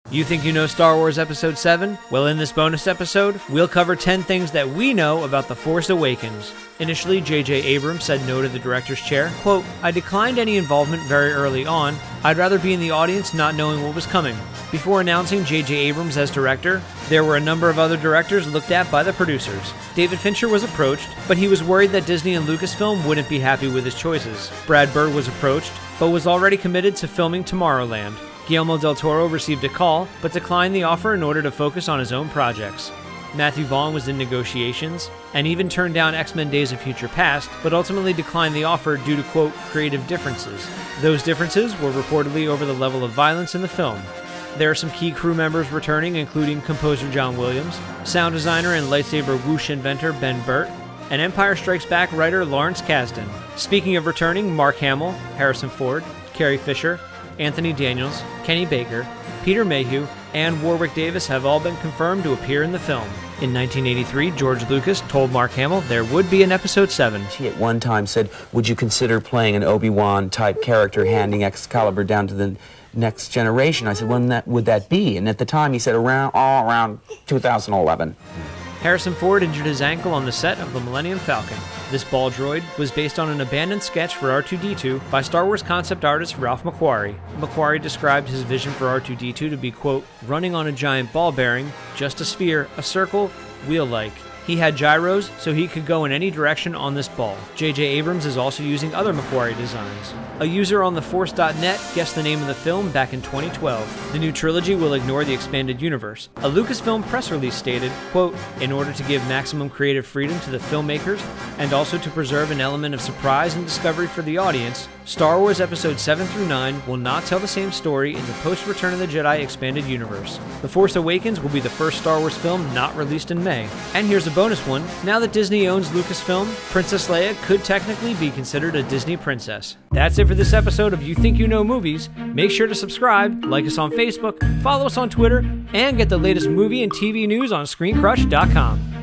You think you know Star Wars Episode VII? Well, in this bonus episode, we'll cover 10 things that we know about The Force Awakens. Initially, J.J. Abrams said no to the director's chair. Quote, "I declined any involvement very early on. I'd rather be in the audience not knowing what was coming." Before announcing J.J. Abrams as director, there were a number of other directors looked at by the producers. David Fincher was approached, but he was worried that Disney and Lucasfilm wouldn't be happy with his choices. Brad Bird was approached, but was already committed to filming Tomorrowland. Guillermo del Toro received a call, but declined the offer in order to focus on his own projects. Matthew Vaughn was in negotiations, and even turned down X-Men Days of Future Past, but ultimately declined the offer due to, quote, creative differences. Those differences were reportedly over the level of violence in the film. There are some key crew members returning, including composer John Williams, sound designer and lightsaber whoosh inventor Ben Burtt, and Empire Strikes Back writer Lawrence Kasdan. Speaking of returning, Mark Hamill, Harrison Ford, Carrie Fisher, Anthony Daniels, Kenny Baker, Peter Mayhew, and Warwick Davis have all been confirmed to appear in the film. In 1983, George Lucas told Mark Hamill there would be an Episode VII. He at one time said, "Would you consider playing an Obi-Wan type character handing Excalibur down to the next generation?" I said, "When would that be?" And at the time he said around 2011. Harrison Ford injured his ankle on the set of the Millennium Falcon. This Ball Droid was based on an abandoned sketch for R2-D2 by Star Wars concept artist Ralph McQuarrie. McQuarrie described his vision for R2-D2 to be, quote, running on a giant ball bearing, just a sphere, a circle, wheel-like. He had gyros, so he could go in any direction on this ball. J.J. Abrams is also using other McQuarrie designs. A user on theforce.net guessed the name of the film back in 2012. The new trilogy will ignore the expanded universe. A Lucasfilm press release stated, quote, in order to give maximum creative freedom to the filmmakers and also to preserve an element of surprise and discovery for the audience, Star Wars Episodes 7 through 9 will not tell the same story in the post-Return of the Jedi expanded universe. The Force Awakens will be the first Star Wars film not released in May. And here's a bonus one. Now that Disney owns Lucasfilm, Princess Leia could technically be considered a Disney princess. That's it for this episode of You Think You Know Movies. Make sure to subscribe, like us on Facebook, follow us on Twitter, and get the latest movie and TV news on ScreenCrush.com.